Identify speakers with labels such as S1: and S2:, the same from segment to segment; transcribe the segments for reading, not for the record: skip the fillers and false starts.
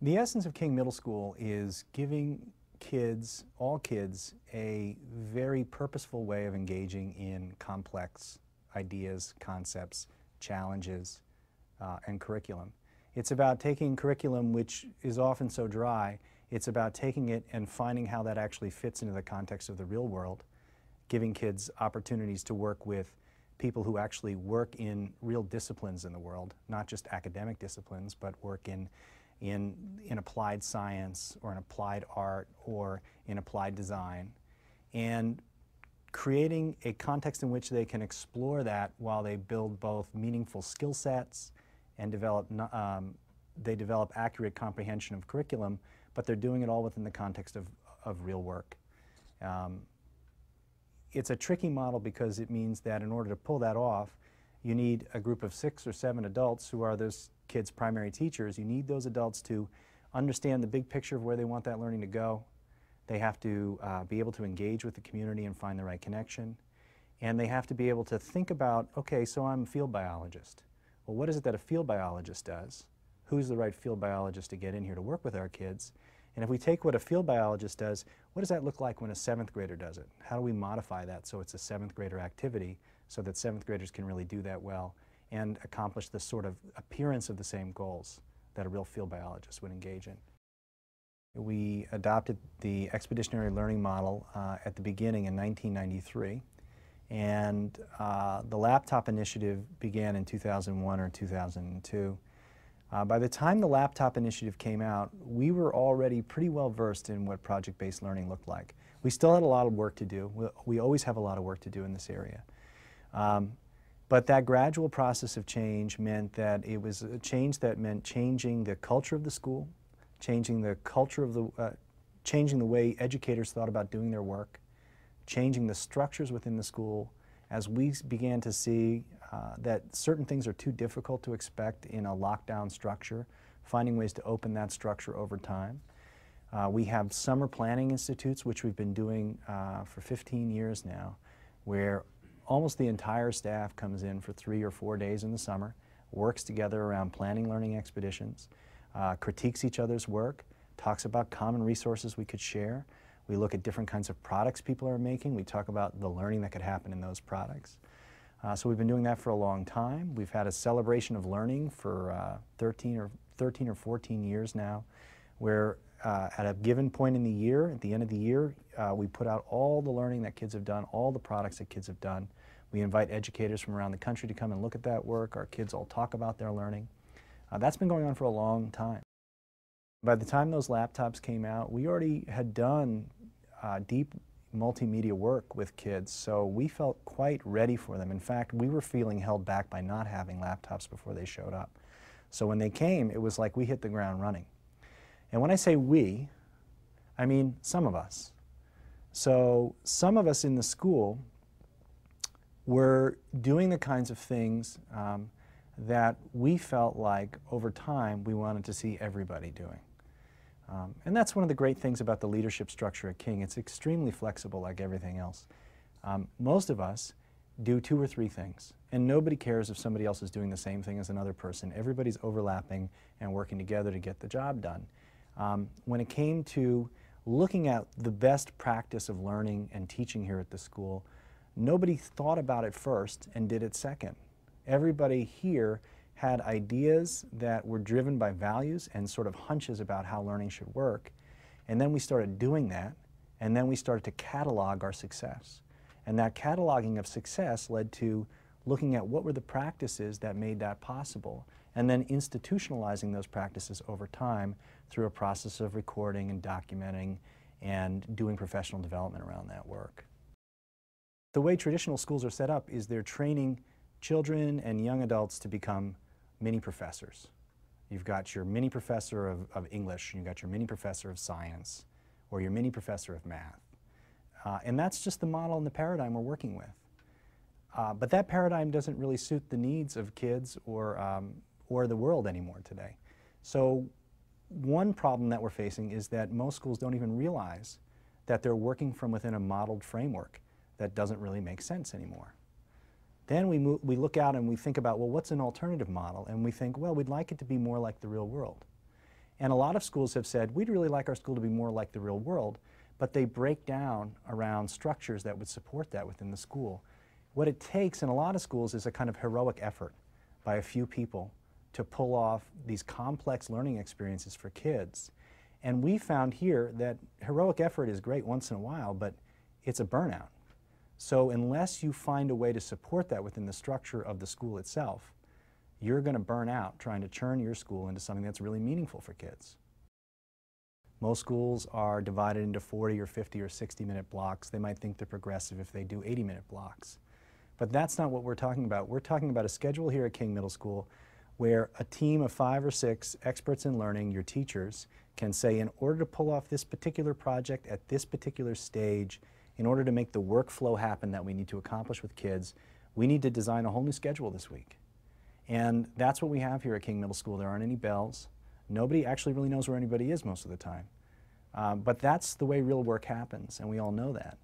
S1: The essence of King Middle School is giving kids, all kids, a very purposeful way of engaging in complex ideas, concepts, challenges, and curriculum. It's about taking curriculum which is often so dry, it's about taking it and finding how that actually fits into the context of the real world, giving kids opportunities to work with people who actually work in real disciplines in the world, not just academic disciplines, but work in applied science or in applied art or in applied design, and creating a context in which they can explore that while they build both meaningful skill sets and they develop accurate comprehension of curriculum, but they're doing it all within the context of real work. It's a tricky model because it means that in order to pull that off, you need a group of 6 or 7 adults who are those kids' primary teachers. You need those adults to understand the big picture of where they want that learning to go. They have to be able to engage with the community and find the right connection. And they have to be able to think about, okay, so I'm a field biologist. Well, what is it that a field biologist does? Who's the right field biologist to get in here to work with our kids? And if we take what a field biologist does, what does that look like when a 7th grader does it? How do we modify that so it's a 7th grader activity so that 7th graders can really do that well and accomplish the sort of appearance of the same goals that a real field biologist would engage in? We adopted the expeditionary learning model at the beginning in 1993, and the laptop initiative began in 2001 or 2002. By the time the laptop initiative came out, we were already pretty well versed in what project-based learning looked like. We still had a lot of work to do. We always have a lot of work to do in this area. But that gradual process of change meant that it was a change that meant changing the culture of the school, changing the culture of changing the way educators thought about doing their work, changing the structures within the school as we began to see that certain things are too difficult to expect in a lockdown structure, finding ways to open that structure over time. We have summer planning institutes, which we've been doing for 15 years now, where almost the entire staff comes in for 3 or 4 days in the summer, works together around planning learning expeditions, critiques each other's work, talks about common resources we could share. We look at different kinds of products people are making. We talk about the learning that could happen in those products. So we've been doing that for a long time. We've had a celebration of learning for 13 or 14 years now, where at a given point in the year, at the end of the year, we put out all the learning that kids have done, all the products that kids have done. We invite educators from around the country to come and look at that work. Our kids all talk about their learning. That's been going on for a long time. By the time those laptops came out, we already had done deep multimedia work with kids, so we felt quite ready for them. In fact, we were feeling held back by not having laptops before they showed up. So when they came, it was like we hit the ground running. And when I say we, I mean some of us. So some of us in the school were doing the kinds of things that we felt like over time we wanted to see everybody doing. And that's one of the great things about the leadership structure at King. It's extremely flexible like everything else. Most of us do 2 or 3 things, and nobody cares if somebody else is doing the same thing as another person. Everybody's overlapping and working together to get the job done. When it came to looking at the best practice of learning and teaching here at the school, nobody thought about it first and did it second. Everybody here had ideas that were driven by values and sort of hunches about how learning should work. And then we started doing that, and then we started to catalog our success. And that cataloging of success led to looking at what were the practices that made that possible, and then institutionalizing those practices over time through a process of recording and documenting and doing professional development around that work. The way traditional schools are set up is they're training children and young adults to become mini professors. You've got your mini professor of English, and you've got your mini professor of science, or your mini professor of math. And that's just the model and the paradigm we're working with. But that paradigm doesn't really suit the needs of kids or the world anymore today. So one problem that we're facing is that most schools don't even realize that they're working from within a modeled framework that doesn't really make sense anymore. Then we look out and we think about, well, what's an alternative model? And we think, well, we'd like it to be more like the real world. And a lot of schools have said, we'd really like our school to be more like the real world, but they break down around structures that would support that within the school. What it takes in a lot of schools is a kind of heroic effort by a few people to pull off these complex learning experiences for kids. And we found here that heroic effort is great once in a while, but it's a burnout. So unless you find a way to support that within the structure of the school itself, you're going to burn out trying to turn your school into something that's really meaningful for kids. Most schools are divided into 40 or 50 or 60-minute blocks. They might think they're progressive if they do 80-minute blocks. But that's not what we're talking about. We're talking about a schedule here at King Middle School where a team of 5 or 6 experts in learning, your teachers, can say, in order to pull off this particular project at this particular stage, in order to make the workflow happen that we need to accomplish with kids, we need to design a whole new schedule this week. And that's what we have here at King Middle School. There aren't any bells. Nobody actually really knows where anybody is most of the time. But that's the way real work happens, and we all know that.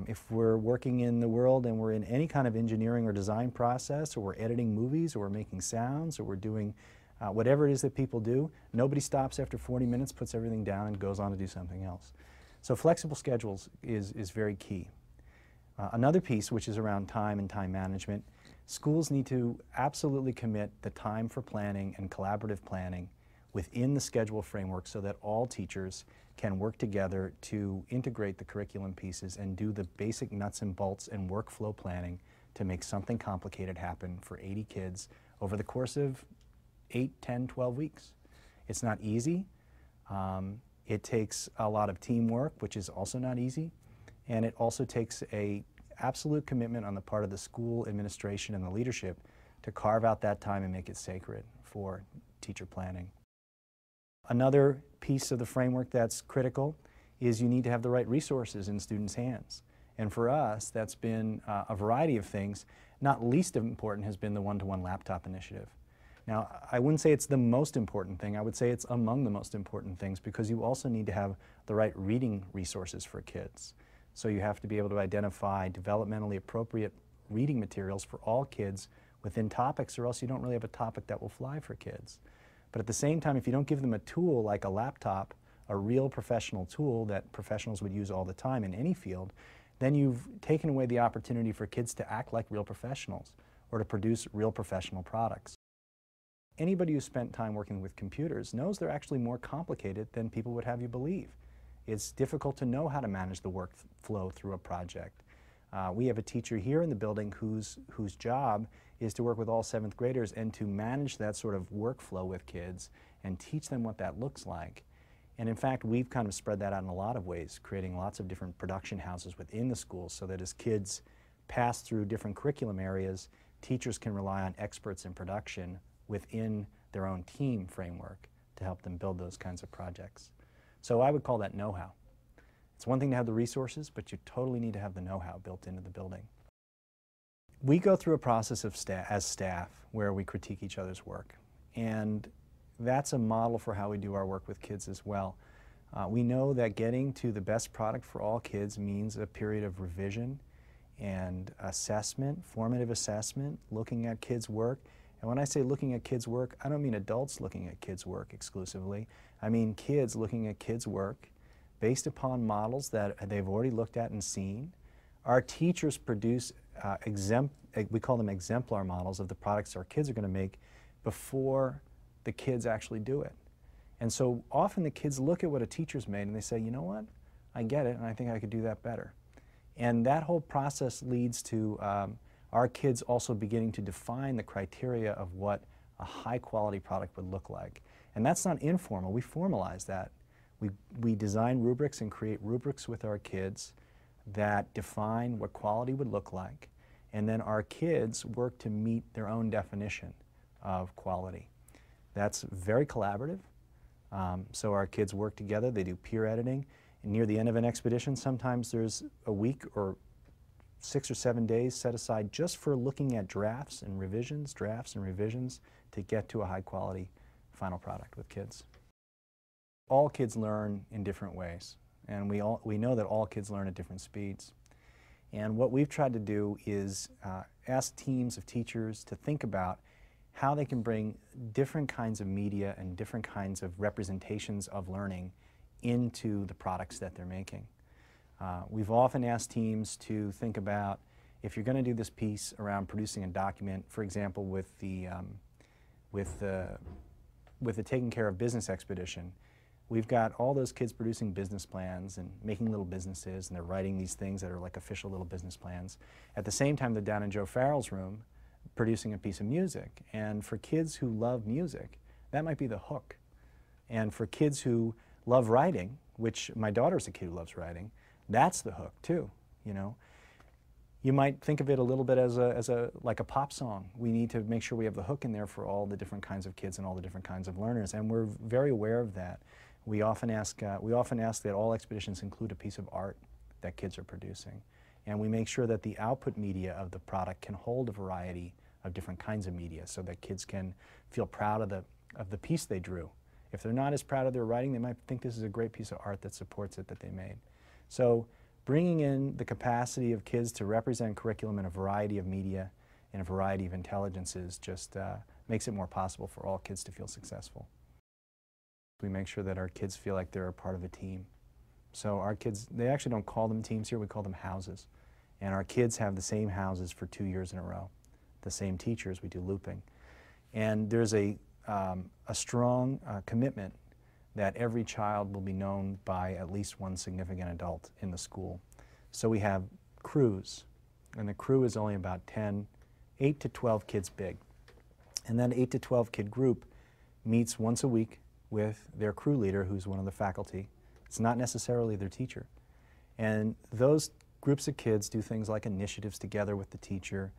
S1: If we're working in the world and we're in any kind of engineering or design process, or we're editing movies, or we're making sounds, or we're doing whatever it is that people do, nobody stops after 40 minutes, puts everything down, and goes on to do something else. So flexible schedules is very key. Another piece, which is around time and time management, schools need to absolutely commit the time for planning and collaborative planning within the schedule framework so that all teachers can work together to integrate the curriculum pieces and do the basic nuts and bolts and workflow planning to make something complicated happen for 80 kids over the course of 8, 10, 12 weeks. It's not easy. It takes a lot of teamwork, which is also not easy, and it also takes an absolute commitment on the part of the school administration and the leadership to carve out that time and make it sacred for teacher planning. Another piece of the framework that's critical is you need to have the right resources in students' hands. And for us, that's been a variety of things. Not least important has been the one-to-one laptop initiative. Now, I wouldn't say it's the most important thing. I would say it's among the most important things because you also need to have the right reading resources for kids. So you have to be able to identify developmentally appropriate reading materials for all kids within topics, or else you don't really have a topic that will fly for kids. But at the same time, if you don't give them a tool like a laptop, a real professional tool that professionals would use all the time in any field, then you've taken away the opportunity for kids to act like real professionals or to produce real professional products. Anybody who spent time working with computers knows they're actually more complicated than people would have you believe. It's difficult to know how to manage the workflow through a project. We have a teacher here in the building whose job is to work with all 7th graders and to manage that sort of workflow with kids and teach them what that looks like. And in fact, we've kind of spread that out in a lot of ways, creating lots of different production houses within the schools so that as kids pass through different curriculum areas, teachers can rely on experts in production within their own team framework to help them build those kinds of projects. So I would call that know-how. It's one thing to have the resources, but you totally need to have the know-how built into the building. We go through a process of as staff where we critique each other's work, and that's a model for how we do our work with kids as well. We know that getting to the best product for all kids means a period of revision and assessment, formative assessment, looking at kids' work. And when I say looking at kids' work, I don't mean adults looking at kids' work exclusively. I mean kids looking at kids' work based upon models that they've already looked at and seen. Our teachers produce, we call them exemplar models of the products our kids are going to make before the kids actually do it. And so often the kids look at what a teacher's made and they say, you know what, I get it and I think I could do that better. And that whole process leads to our kids also beginning to define the criteria of what a high quality product would look like. And that's not informal, we formalize that. We design rubrics and create rubrics with our kids that define what quality would look like, and then our kids work to meet their own definition of quality. That's very collaborative, so our kids work together, they do peer editing, and near the end of an expedition sometimes there's a week or 6 or 7 days set aside just for looking at drafts and revisions to get to a high quality final product with kids. All kids learn in different ways, and we know that all kids learn at different speeds. And what we've tried to do is ask teams of teachers to think about how they can bring different kinds of media and different kinds of representations of learning into the products that they're making. We've often asked teams to think about, if you're going to do this piece around producing a document, for example, with the Taking Care of Business expedition, we've got all those kids producing business plans and making little businesses, and they're writing these things that are like official little business plans. At the same time, they're down in Joe Farrell's room producing a piece of music. And for kids who love music, that might be the hook. And for kids who love writing, which my daughter's a kid who loves writing, that's the hook too, you know. You might think of it a little bit as like a pop song. We need to make sure we have the hook in there for all the different kinds of kids and all the different kinds of learners, and we're very aware of that. We often ask that all expeditions include a piece of art that kids are producing, and we make sure that the output media of the product can hold a variety of different kinds of media, so that kids can feel proud of the piece they drew. If they're not as proud of their writing, they might think this is a great piece of art that supports it that they made. So bringing in the capacity of kids to represent curriculum in a variety of media and a variety of intelligences just makes it more possible for all kids to feel successful. We make sure that our kids feel like they're a part of a team. So our kids, they actually don't call them teams here, we call them houses. And our kids have the same houses for 2 years in a row. The same teachers, we do looping. And there's a strong commitment that every child will be known by at least one significant adult in the school. So we have crews, and the crew is only about 8 to 12 kids big. And that 8 to 12 kid group meets once a week with their crew leader, who's one of the faculty. It's not necessarily their teacher. And those groups of kids do things like initiatives together with the teacher,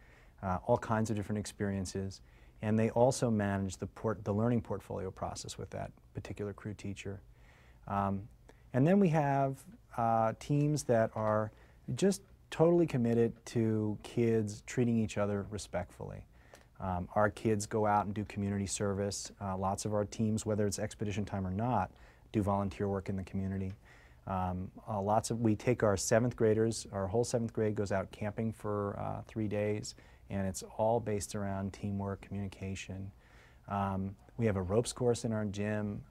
S1: all kinds of different experiences. And they also manage the learning portfolio process with that particular crew teacher. And then we have teams that are just totally committed to kids treating each other respectfully. Our kids go out and do community service. Lots of our teams, whether it's expedition time or not, do volunteer work in the community. We take our 7th graders, our whole 7th grade goes out camping for 3 days. And it's all based around teamwork, communication. We have a ropes course in our gym.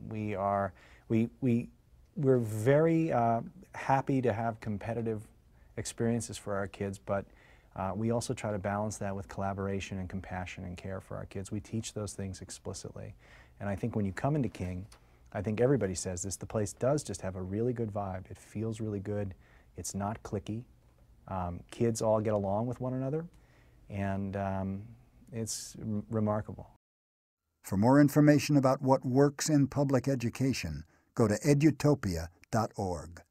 S1: We're very happy to have competitive experiences for our kids, but we also try to balance that with collaboration and compassion and care for our kids. We teach those things explicitly. And I think when you come into King, I think everybody says this, the place does just have a really good vibe. It feels really good. It's not cliquey. Kids all get along with one another. And it's remarkable.
S2: For more information about what works in public education, go to edutopia.org.